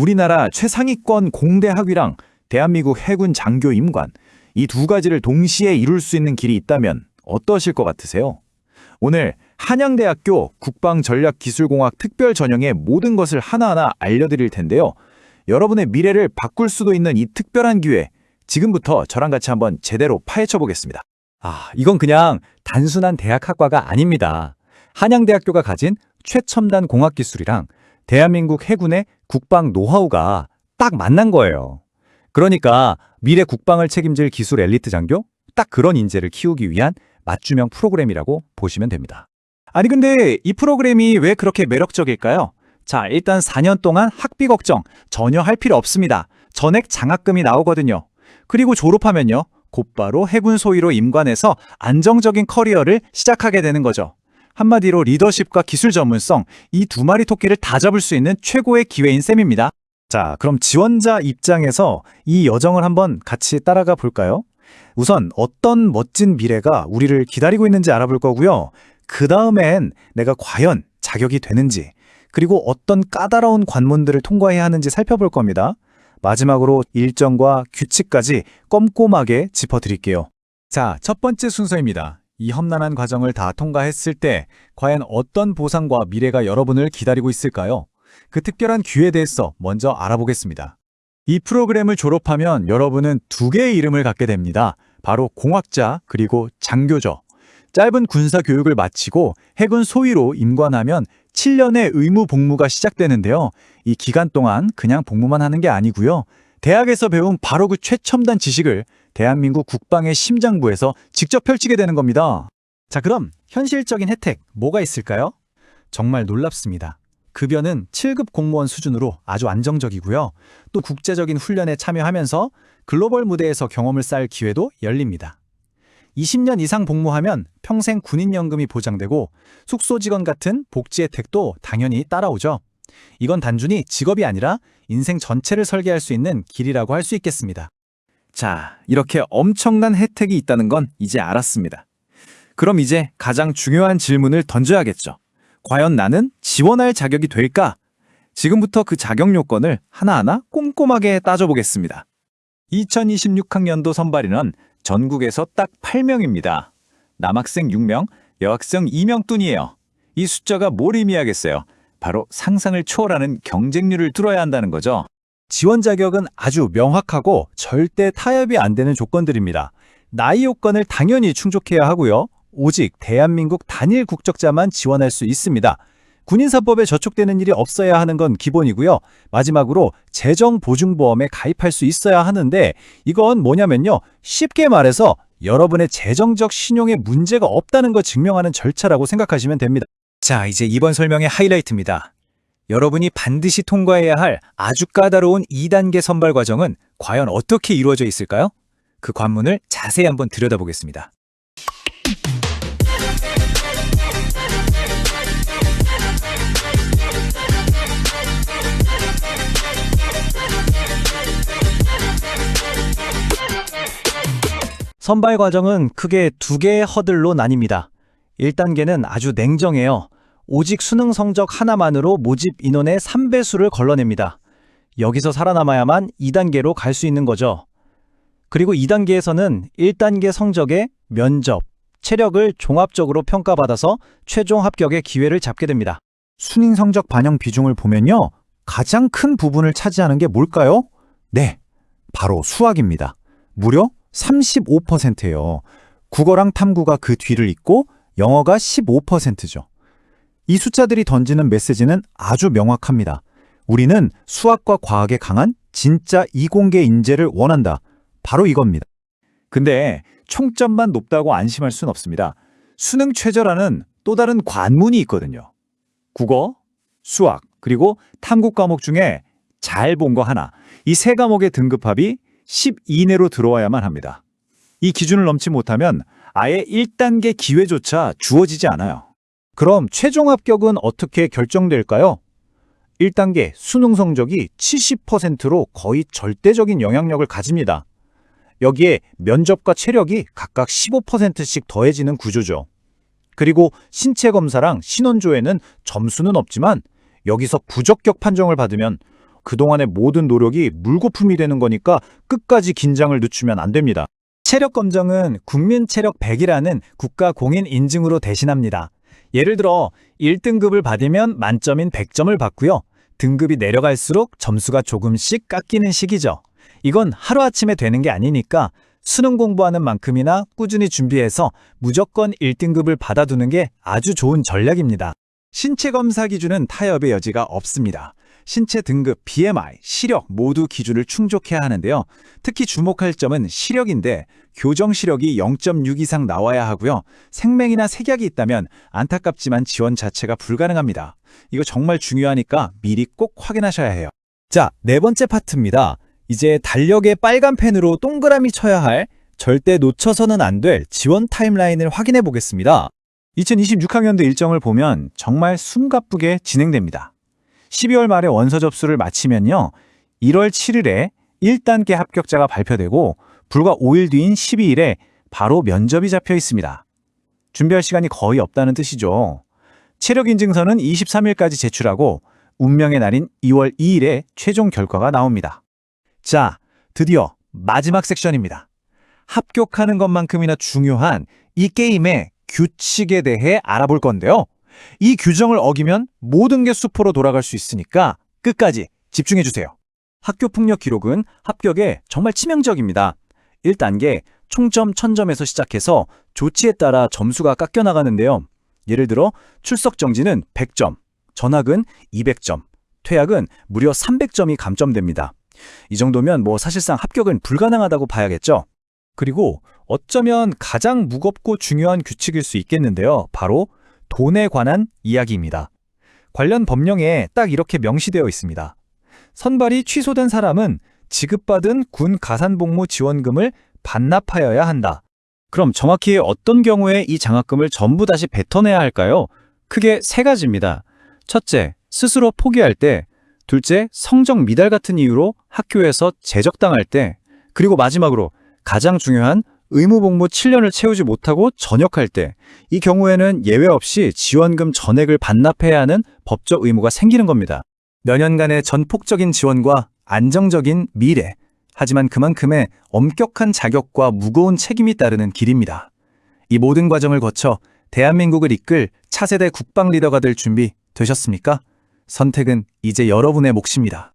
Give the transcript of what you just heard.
우리나라 최상위권 공대 학위랑 대한민국 해군 장교 임관, 이 두 가지를 동시에 이룰 수 있는 길이 있다면 어떠실 것 같으세요? 오늘 한양대학교 국방전략기술공학 특별 전형의 모든 것을 하나하나 알려드릴 텐데요. 여러분의 미래를 바꿀 수도 있는 이 특별한 기회, 지금부터 저랑 같이 한번 제대로 파헤쳐 보겠습니다. 이건 그냥 단순한 대학학과가 아닙니다. 한양대학교가 가진 최첨단 공학기술이랑 대한민국 해군의 국방 노하우가 딱 만난 거예요. 그러니까 미래 국방을 책임질 기술 엘리트 장교? 딱 그런 인재를 키우기 위한 맞춤형 프로그램이라고 보시면 됩니다. 아니 근데 이 프로그램이 왜 그렇게 매력적일까요? 자, 일단 4년 동안 학비 걱정 전혀 할 필요 없습니다. 전액 장학금이 나오거든요. 그리고 졸업하면요, 곧바로 해군 소위로 임관해서 안정적인 커리어를 시작하게 되는 거죠. 한마디로 리더십과 기술 전문성, 이 두 마리 토끼를 다 잡을 수 있는 최고의 기회인 셈입니다. 자, 그럼 지원자 입장에서 이 여정을 한번 같이 따라가 볼까요? 우선 어떤 멋진 미래가 우리를 기다리고 있는지 알아볼 거고요. 그 다음엔 내가 과연 자격이 되는지, 그리고 어떤 까다로운 관문들을 통과해야 하는지 살펴볼 겁니다. 마지막으로 일정과 규칙까지 꼼꼼하게 짚어드릴게요. 자, 첫 번째 순서입니다. 이 험난한 과정을 다 통과했을 때 과연 어떤 보상과 미래가 여러분을 기다리고 있을까요? 그 특별한 기회에 대해서 먼저 알아보겠습니다. 이 프로그램을 졸업하면 여러분은 두 개의 이름을 갖게 됩니다. 바로 공학자 그리고 장교죠. 짧은 군사 교육을 마치고 해군 소위로 임관하면 7년의 의무 복무가 시작되는데요. 이 기간 동안 그냥 복무만 하는 게 아니고요. 대학에서 배운 바로 그 최첨단 지식을 대한민국 국방의 심장부에서 직접 펼치게 되는 겁니다. 자, 그럼 현실적인 혜택 뭐가 있을까요? 정말 놀랍습니다. 급여는 7급 공무원 수준으로 아주 안정적이고요. 또 국제적인 훈련에 참여하면서 글로벌 무대에서 경험을 쌓을 기회도 열립니다. 20년 이상 복무하면 평생 군인연금이 보장되고 숙소 직원 같은 복지 혜택도 당연히 따라오죠. 이건 단순히 직업이 아니라 인생 전체를 설계할 수 있는 길이라고 할 수 있겠습니다. 자, 이렇게 엄청난 혜택이 있다는 건 이제 알았습니다. 그럼 이제 가장 중요한 질문을 던져야겠죠. 과연 나는 지원할 자격이 될까? 지금부터 그 자격 요건을 하나하나 꼼꼼하게 따져보겠습니다. 2026학년도 선발인원 전국에서 딱 8명입니다. 남학생 6명, 여학생 2명 뿐이에요. 이 숫자가 뭘 의미하겠어요? 바로 상상을 초월하는 경쟁률을 뚫어야 한다는 거죠. 지원 자격은 아주 명확하고 절대 타협이 안 되는 조건들입니다. 나이 요건을 당연히 충족해야 하고요. 오직 대한민국 단일 국적자만 지원할 수 있습니다. 군인사법에 저촉되는 일이 없어야 하는 건 기본이고요. 마지막으로 재정보증보험에 가입할 수 있어야 하는데 이건 뭐냐면요. 쉽게 말해서 여러분의 재정적 신용에 문제가 없다는 걸 증명하는 절차라고 생각하시면 됩니다. 자, 이제 이번 설명의 하이라이트입니다. 여러분이 반드시 통과해야 할 아주 까다로운 2단계 선발 과정은 과연 어떻게 이루어져 있을까요? 그 관문을 자세히 한번 들여다보겠습니다. 선발 과정은 크게 두 개의 허들로 나뉩니다. 1단계는 아주 냉정해요. 오직 수능 성적 하나만으로 모집 인원의 3배수를 걸러냅니다. 여기서 살아남아야만 2단계로 갈 수 있는 거죠. 그리고 2단계에서는 1단계 성적의 면접, 체력을 종합적으로 평가받아서 최종 합격의 기회를 잡게 됩니다. 순위 성적 반영 비중을 보면요. 가장 큰 부분을 차지하는 게 뭘까요? 네, 바로 수학입니다. 무려 35%예요. 국어랑 탐구가 그 뒤를 잇고 영어가 15%죠. 이 숫자들이 던지는 메시지는 아주 명확합니다. 우리는 수학과 과학에 강한 진짜 이공계 인재를 원한다. 바로 이겁니다. 근데 총점만 높다고 안심할 순 없습니다. 수능 최저라는 또 다른 관문이 있거든요. 국어, 수학, 그리고 탐구 과목 중에 잘 본 거 하나, 이 세 과목의 등급합이 10 이내로 들어와야만 합니다. 이 기준을 넘지 못하면 아예 1단계 기회조차 주어지지 않아요. 그럼 최종 합격은 어떻게 결정될까요? 1단계 수능 성적이 70%로 거의 절대적인 영향력을 가집니다. 여기에 면접과 체력이 각각 15%씩 더해지는 구조죠. 그리고 신체 검사랑 신원조회는 점수는 없지만 여기서 부적격 판정을 받으면 그동안의 모든 노력이 물거품이 되는 거니까 끝까지 긴장을 늦추면 안 됩니다. 체력 검정은 국민 체력 100이라는 국가 공인 인증으로 대신합니다. 예를 들어 1등급을 받으면 만점인 100점을 받고요. 등급이 내려갈수록 점수가 조금씩 깎이는 식이죠. 이건 하루아침에 되는 게 아니니까 수능 공부하는 만큼이나 꾸준히 준비해서 무조건 1등급을 받아두는 게 아주 좋은 전략입니다. 신체 검사 기준은 타협의 여지가 없습니다. 신체 등급, BMI, 시력 모두 기준을 충족해야 하는데요. 특히 주목할 점은 시력인데 교정 시력이 0.6 이상 나와야 하고요. 생맹이나 색약이 있다면 안타깝지만 지원 자체가 불가능합니다. 이거 정말 중요하니까 미리 꼭 확인하셔야 해요. 자, 네 번째 파트입니다. 이제 달력에 빨간 펜으로 동그라미 쳐야 할, 절대 놓쳐서는 안 될 지원 타임라인을 확인해 보겠습니다. 2026학년도 일정을 보면 정말 숨가쁘게 진행됩니다. 12월 말에 원서 접수를 마치면요. 1월 7일에 1단계 합격자가 발표되고 불과 5일 뒤인 12일에 바로 면접이 잡혀 있습니다. 준비할 시간이 거의 없다는 뜻이죠. 체력인증서는 23일까지 제출하고 운명의 날인 2월 2일에 최종 결과가 나옵니다. 자, 드디어 마지막 섹션입니다. 합격하는 것만큼이나 중요한 이 게임의 규칙에 대해 알아볼 건데요. 이 규정을 어기면 모든 게 수포로 돌아갈 수 있으니까 끝까지 집중해 주세요. 학교 폭력 기록은 합격에 정말 치명적입니다. 1단계 총점 1000점에서 시작해서 조치에 따라 점수가 깎여 나가는데요. 예를 들어 출석 정지는 100점, 전학은 200점, 퇴학은 무려 300점이 감점됩니다. 이 정도면 사실상 합격은 불가능하다고 봐야겠죠. 그리고 어쩌면 가장 무겁고 중요한 규칙일 수 있겠는데요. 바로 돈에 관한 이야기입니다. 관련 법령에 딱 이렇게 명시되어 있습니다. 선발이 취소된 사람은 지급받은 군 가산복무 지원금을 반납하여야 한다. 그럼 정확히 어떤 경우에 이 장학금을 전부 다시 뱉어내야 할까요? 크게 세 가지입니다. 첫째, 스스로 포기할 때. 둘째, 성적 미달 같은 이유로 학교에서 제적당할 때. 그리고 마지막으로 가장 중요한 의무복무 7년을 채우지 못하고 전역할 때. 이 경우에는 예외 없이 지원금 전액을 반납해야 하는 법적 의무가 생기는 겁니다. 몇 년간의 전폭적인 지원과 안정적인 미래. 하지만 그만큼의 엄격한 자격과 무거운 책임이 따르는 길입니다. 이 모든 과정을 거쳐 대한민국을 이끌 차세대 국방 리더가 될 준비 되셨습니까? 선택은 이제 여러분의 몫입니다.